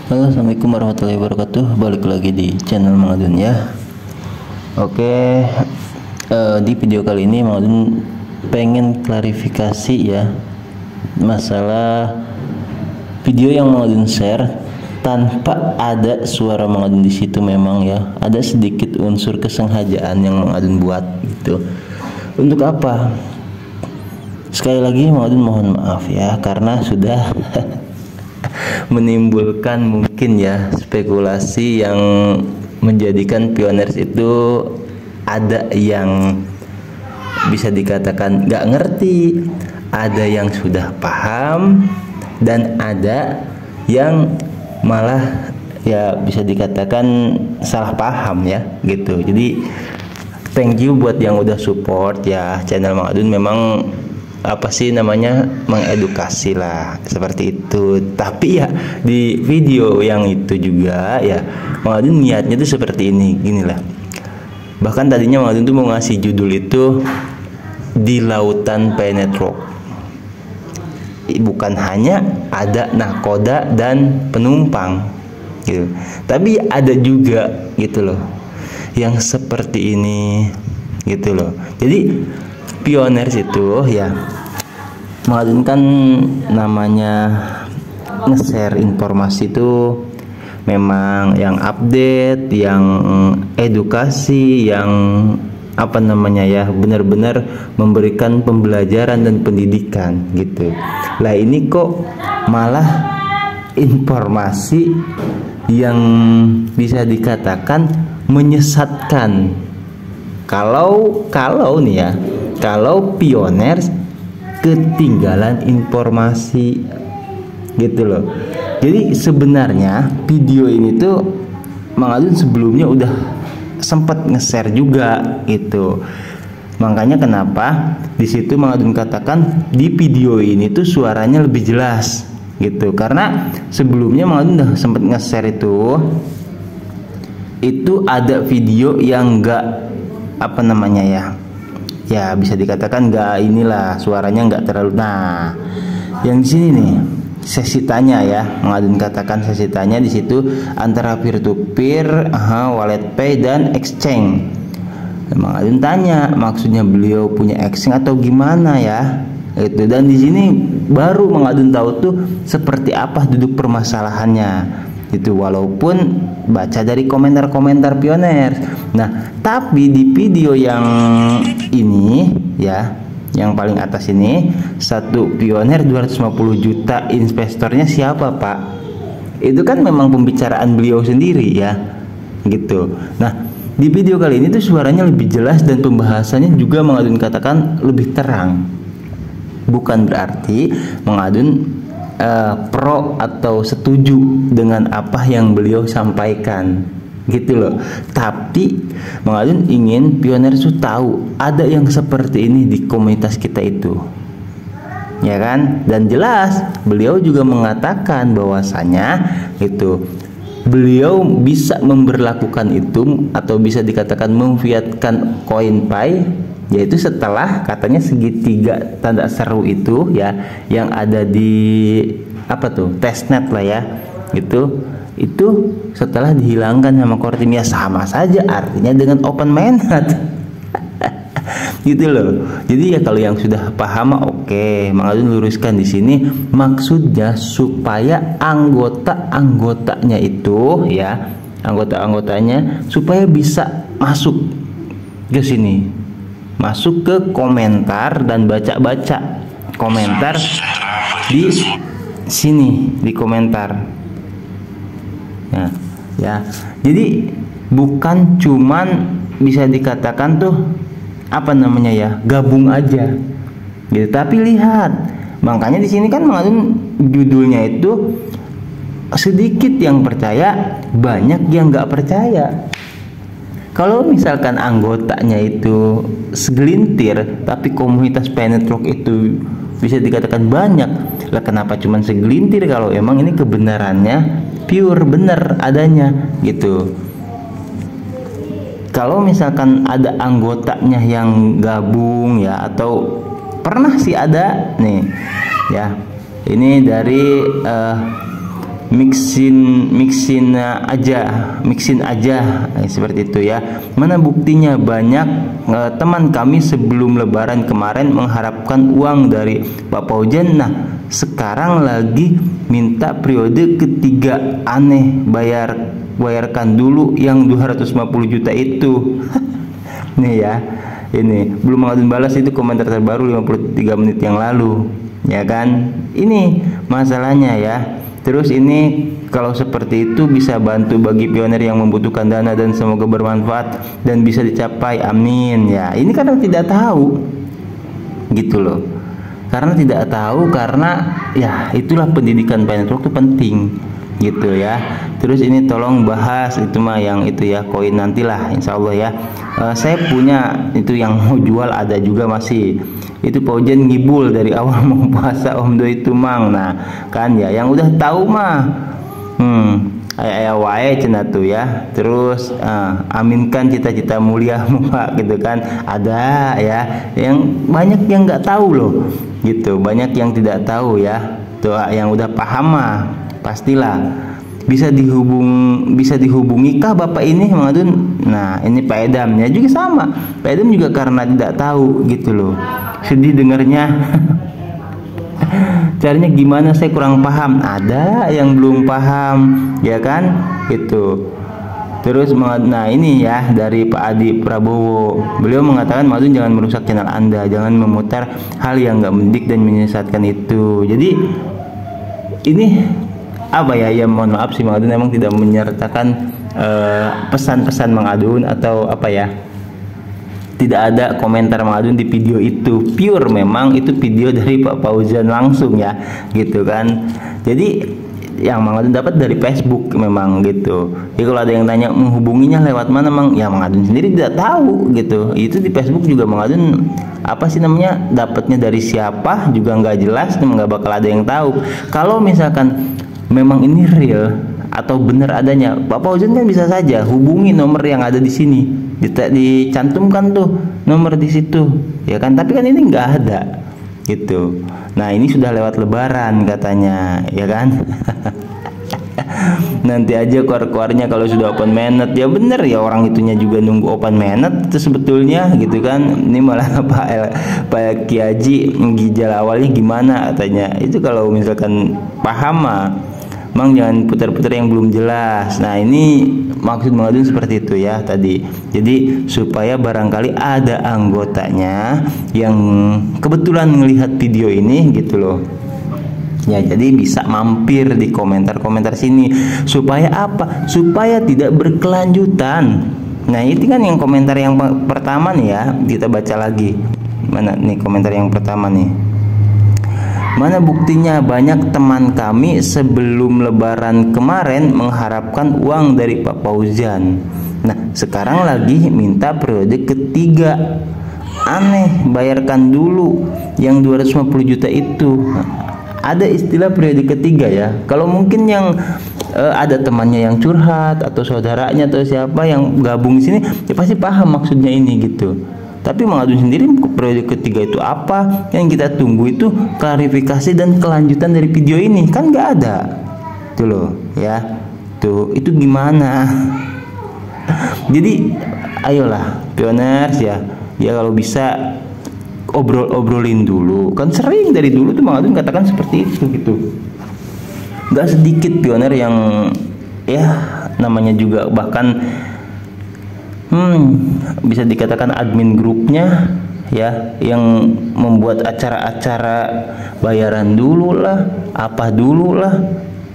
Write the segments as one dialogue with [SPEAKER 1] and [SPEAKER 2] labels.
[SPEAKER 1] Halo, assalamualaikum warahmatullahi wabarakatuh. Balik lagi di channel Mang Adun ya. Oke, di video kali ini Mang Adun pengen klarifikasi ya masalah video yang Mang Adun share tanpa ada suara Mang Adun di situ. Memang ya ada sedikit unsur kesengajaan yang Mang Adun buat gitu. Untuk apa? Sekali lagi Mang Adun mohon maaf ya karena sudah menimbulkan mungkin ya spekulasi yang menjadikan pioners itu ada yang bisa dikatakan nggak ngerti, ada yang sudah paham, dan ada yang malah ya bisa dikatakan salah paham ya gitu. Jadi thank you buat yang udah support ya channel Mang Adun. Memang apa sih namanya, mengedukasi lah seperti itu. Tapi ya di video yang itu juga ya Mang Adun niatnya tuh seperti ini, gini lah. Bahkan tadinya Mang Adun tuh mau ngasih judul itu Di Lautan Planet Rock. Bukan hanya ada nahkoda dan penumpang gitu, tapi ada juga gitu loh yang seperti ini gitu loh. Jadi pioners itu ya Mang Adun kan namanya nge-share informasi itu memang yang update, yang edukasi, yang apa namanya ya, benar-benar memberikan pembelajaran dan pendidikan gitu. Lah ini kok malah informasi yang bisa dikatakan menyesatkan. Kalau nih ya, kalau pioners ketinggalan informasi gitu loh. Jadi sebenarnya video ini tuh Mang Adun sebelumnya udah sempat nge-share juga gitu. Makanya kenapa di situ Mang Adun katakan di video ini tuh suaranya lebih jelas gitu. Karena sebelumnya Mang Adun udah sempat nge-share itu ada video yang enggak apa namanya ya bisa dikatakan nggak inilah, suaranya nggak terlalu. Nah, yang di sini nih sesi tanya ya, Mang Adun katakan sesi tanya di situ antara peer to peer, wallet pay dan exchange. Mang Adun tanya maksudnya beliau punya exchange atau gimana ya itu, dan di sini baru Mang Adun tahu tuh seperti apa duduk permasalahannya itu, walaupun baca dari komentar-komentar pioners. Nah, tapi di video yang ini ya, yang paling atas ini, satu pioner 250 juta investornya siapa Pak? Itu kan memang pembicaraan beliau sendiri ya gitu. Nah, di video kali ini tuh suaranya lebih jelas dan pembahasannya juga Mang Adun katakan lebih terang. Bukan berarti Mang Adun pro atau setuju dengan apa yang beliau sampaikan gitu loh. Tapi Mang Adun ingin pioners itu tahu ada yang seperti ini di komunitas kita itu ya kan. Dan jelas beliau juga mengatakan bahwasanya itu beliau bisa memberlakukan itu atau bisa dikatakan memfiatkan CoinPay, yaitu setelah katanya segitiga tanda seru itu ya yang ada di apa tuh testnet lah ya itu setelah dihilangkan sama core team. Ya sama saja artinya dengan open mainnet gitu loh. Jadi ya kalau yang sudah paham oke, Mang Adun luruskan di sini maksudnya supaya anggotanya itu ya, anggotanya supaya bisa masuk ke sini, masuk ke komentar dan baca-baca komentar di sini di komentar. Nah, ya. Jadi bukan cuman bisa dikatakan tuh apa namanya ya, gabung aja gitu. Tapi lihat, makanya di sini kan Mang Adun judulnya itu sedikit yang percaya, banyak yang nggak percaya. Kalau misalkan anggotanya itu segelintir, tapi komunitas Planet Rock itu bisa dikatakan banyak, lah kenapa cuman segelintir kalau emang ini kebenarannya pure bener adanya gitu. Kalau misalkan ada anggotanya yang gabung ya, atau pernah sih ada nih ya, ini dari mixin aja seperti itu ya. Mana buktinya? Banyak teman kami sebelum lebaran kemarin mengharapkan uang dari Pak Fauzan. Nah sekarang lagi minta periode ketiga. Aneh, bayarkan dulu yang 250 juta itu. Nih ya, ini belum mengadun balas, itu komentar terbaru 53 menit yang lalu, ya kan? Ini masalahnya ya. Terus ini kalau seperti itu bisa bantu bagi pioner yang membutuhkan dana dan semoga bermanfaat dan bisa dicapai, amin ya. Ini karena tidak tahu gitu loh, karena tidak tahu, karena ya itulah pendidikan Pioneer Network itu penting gitu ya. Terus ini tolong bahas itu mah yang itu ya, koin nantilah insya Allah ya. Saya punya itu yang mau jual, ada juga masih itu Fauzan ngibul dari awal mau puasa Om Do itu mang. Nah kan ya, yang udah tahu mah ayah wae cina tuh ya. Terus aminkan cita-cita mulia Pak gitu kan, ada ya. Yang banyak yang nggak tahu loh gitu, banyak yang tidak tahu ya. Tuh yang udah paham mah pastilah bisa dihubungi kah Bapak ini mengadun. Nah ini Pak Edamnya juga sama, Pak Edam juga karena tidak tahu gitu loh, sedih dengarnya. Caranya gimana, saya kurang paham. Ada yang belum paham ya kan itu. Terus nah ini ya dari Pak Adi Prabowo, beliau mengatakan Madun jangan merusak channel Anda, jangan memutar hal yang nggak mendidik dan menyesatkan itu. Jadi ini apa ya, ya mohon maaf sih Mang Adun emang tidak menyertakan pesan-pesan Mang Adun atau apa ya, tidak ada komentar Mang Adun di video itu, pure memang itu video dari Pak Fauzan langsung ya gitu kan. Jadi yang Mang Adun dapat dari Facebook memang gitu ya. Kalau ada yang tanya menghubunginya lewat mana Mang, ya Mang Adun sendiri tidak tahu gitu. Itu di Facebook juga Mang Adun apa sih namanya, dapatnya dari siapa juga nggak jelas, nggak bakal ada yang tahu. Kalau misalkan memang ini real atau benar adanya, Pak Fauzan kan bisa saja hubungi nomor yang ada di sini, dicantumkan tuh nomor di situ ya kan, tapi kan ini nggak ada gitu. Nah ini sudah lewat lebaran katanya ya kan. Nanti aja keluar-keluarnya kalau sudah open mainnet, ya bener ya, orang itunya juga nunggu open mainnet itu sebetulnya gitu kan. Ini malah Pak Kiaji gijal awalnya gimana katanya, itu kalau misalkan paham mah Mang jangan putar-putar yang belum jelas. Nah ini maksud Mang Adun seperti itu ya tadi. Jadi supaya barangkali ada anggotanya yang kebetulan melihat video ini gitu loh ya, jadi bisa mampir di komentar-komentar sini. Supaya apa? Supaya tidak berkelanjutan. Nah itu kan yang komentar yang pertama nih ya, kita baca lagi. Mana nih komentar yang pertama nih. Mana buktinya? Banyak teman kami sebelum lebaran kemarin mengharapkan uang dari Pak Fauzan. Nah sekarang lagi minta periode ketiga. Aneh, bayarkan dulu yang 250 juta itu. Ada istilah periode ketiga ya. Kalau mungkin yang ada temannya yang curhat atau saudaranya atau siapa yang gabung di sini, ya pasti paham maksudnya ini gitu. Tapi Mang Adun sendiri periode ketiga itu apa? Yang kita tunggu itu klarifikasi dan kelanjutan dari video ini, kan nggak ada. Tuh loh ya. Tuh itu gimana? Jadi ayolah pioners ya. Ya kalau bisa obrolin dulu. Kan sering dari dulu tuh Mang Adun katakan seperti itu gitu. Nggak sedikit pioner yang ya namanya juga bahkan bisa dikatakan admin grupnya ya, yang membuat acara-acara bayaran dulu lah, apa dulu lah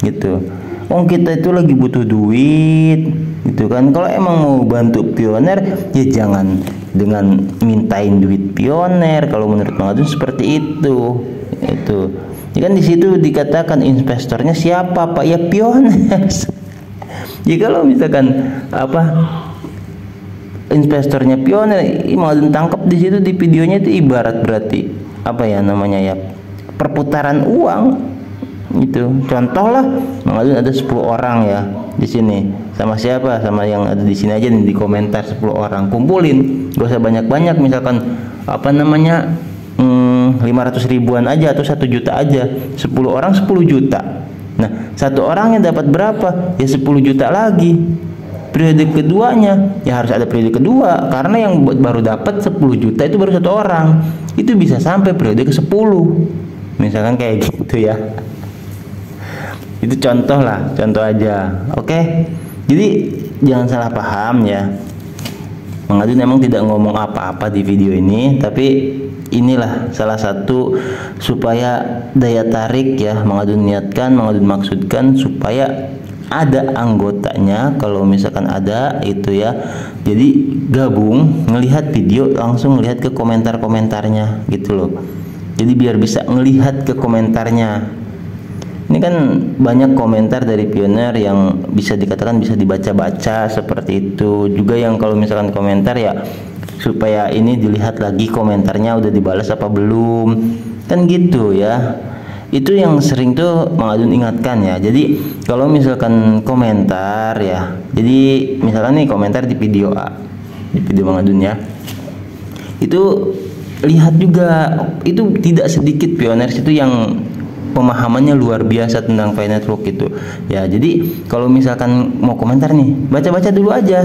[SPEAKER 1] gitu. Kita itu lagi butuh duit gitu kan. Kalau emang mau bantu pioner ya jangan dengan mintain duit pioner. Kalau menurut Mang Adun seperti itu. Ya kan di situ dikatakan investornya siapa Pak, ya pioner. Ya kalau misalkan apa investornya pioner, Mang Adun tangkap di situ di videonya itu ibarat berarti apa ya namanya ya, perputaran uang itu. Contoh lah Mang Adun ada 10 orang ya di sini, sama siapa, sama yang ada di sini aja nih di komentar 10 orang kumpulin, gak usah banyak-banyak, misalkan apa namanya 500 ribuan aja atau 1 juta aja, 10 orang 10 juta. Nah satu orangnya dapat berapa? Ya 10 juta lagi. Periode keduanya ya harus ada periode kedua, karena yang baru dapat 10 juta itu baru satu orang. Itu bisa sampai periode ke-10. Misalkan kayak gitu ya. Itu contoh lah, contoh aja. Oke. Jadi jangan salah paham ya. Mang Adun emang tidak ngomong apa-apa di video ini, tapi inilah salah satu supaya daya tarik ya. Mang Adun niatkan, Mang Adun maksudkan supaya ada anggotanya, kalau misalkan ada itu ya, jadi gabung ngelihat video langsung ngelihat ke komentar-komentarnya gitu loh. Jadi biar bisa ngelihat ke komentarnya. Ini kan banyak komentar dari pioner yang bisa dikatakan bisa dibaca-baca seperti itu. Juga yang kalau misalkan komentar ya supaya ini dilihat lagi komentarnya udah dibalas apa belum, kan gitu ya. Itu yang sering tuh Mang Adun ingatkan ya. Jadi kalau misalkan komentar ya, jadi misalkan nih komentar di video A, di video Mang Adun ya, itu lihat juga, itu tidak sedikit pioners itu yang pemahamannya luar biasa tentang Pi Network itu ya. Jadi kalau misalkan mau komentar nih, baca-baca dulu aja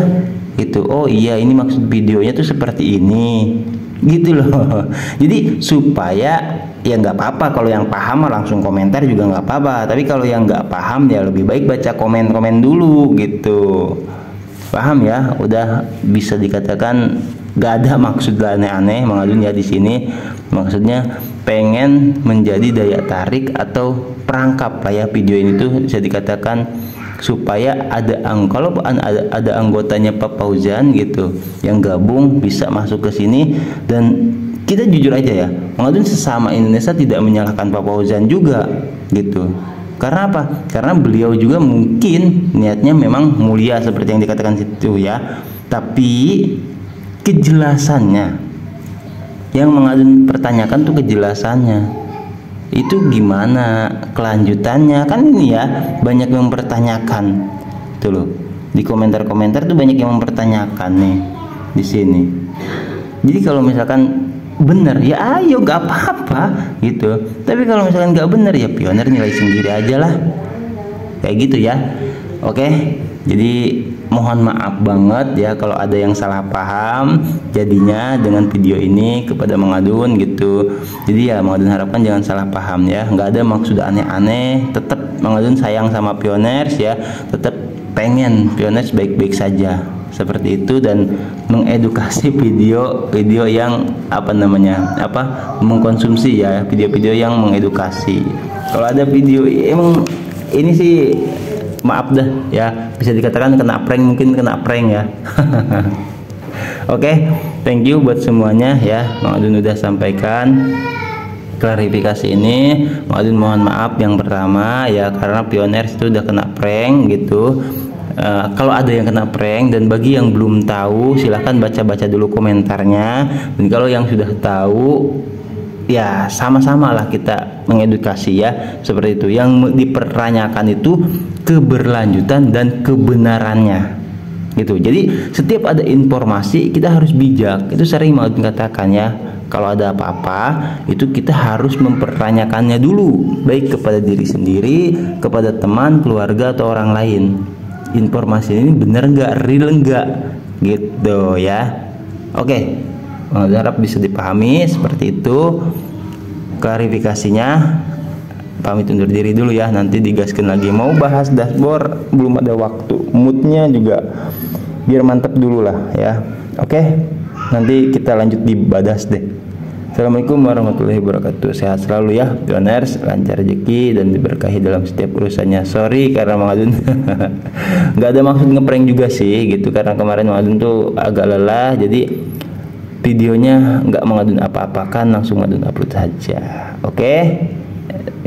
[SPEAKER 1] gitu. Oh iya, ini maksud videonya tuh seperti ini gitu loh. Jadi supaya ya nggak apa-apa kalau yang paham langsung komentar juga nggak apa-apa, tapi kalau yang nggak paham ya lebih baik baca komen-komen dulu gitu. Paham ya? Udah bisa dikatakan nggak ada maksud aneh-aneh Mang Adun ya di sini. Maksudnya pengen menjadi daya tarik atau perangkap lah ya, video ini tuh bisa dikatakan supaya ada kalau ada anggotanya Pak Fauzan gitu yang gabung bisa masuk ke sini. Dan kita jujur aja ya, Mang Adun sesama Indonesia tidak menyalahkan Pak Fauzan juga gitu. Karena apa? Karena beliau juga mungkin niatnya memang mulia seperti yang dikatakan situ ya. Tapi kejelasannya yang Mang Adun pertanyakan tuh kejelasannya. Itu gimana kelanjutannya, kan ini ya banyak yang mempertanyakan tuh loh. Di komentar-komentar tuh banyak yang mempertanyakan nih di sini. Jadi kalau misalkan bener ya ayo gak apa-apa gitu, tapi kalau misalkan gak bener ya pioner nilai sendiri aja lah kayak gitu ya. Oke, jadi mohon maaf banget ya kalau ada yang salah paham jadinya dengan video ini kepada Mang Adun gitu. Jadi ya Mang Adun harapkan jangan salah paham ya, nggak ada maksud aneh-aneh. Tetap Mang Adun sayang sama pioners ya, tetap pengen pioners baik-baik saja seperti itu, dan mengedukasi video yang mengkonsumsi ya, video-video yang mengedukasi. Kalau ada video emang ini sih maaf dah ya, bisa dikatakan kena prank, mungkin kena prank ya. Oke, thank you buat semuanya ya. Mang Adun udah sampaikan klarifikasi ini. Mang Adun mohon maaf yang pertama ya, karena pioners itu udah kena prank gitu. Kalau ada yang kena prank dan bagi yang belum tahu silahkan baca-baca dulu komentarnya, dan kalau yang sudah tahu ya sama-sama lah kita mengedukasi ya, seperti itu. Yang dipertanyakan itu keberlanjutan dan kebenarannya gitu. Jadi setiap ada informasi kita harus bijak. Itu sering mau dikatakan ya, kalau ada apa-apa itu kita harus mempertanyakannya dulu, baik kepada diri sendiri, kepada teman, keluarga atau orang lain. Informasi ini benar nggak, real nggak gitu ya. Oke, harap bisa dipahami seperti itu klarifikasinya. Pamit undur diri dulu ya, nanti digaskan lagi. Mau bahas dashboard belum ada waktu, moodnya juga biar mantap dulu lah ya. Oke, nanti kita lanjut di badas deh. Assalamualaikum warahmatullahi wabarakatuh. Sehat selalu ya pioners, lancar rezeki dan diberkahi dalam setiap urusannya. Sorry karena Mang Adun nggak ada maksud ngeprank juga sih gitu, karena kemarin Mang Adun tuh agak lelah, jadi videonya nggak Mang Adun apa-apakan, langsung Mang Adun upload saja. Oke,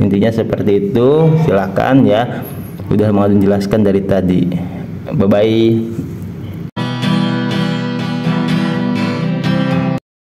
[SPEAKER 1] intinya seperti itu. Silahkan ya, udah Mang Adun jelaskan dari tadi. Bye bye.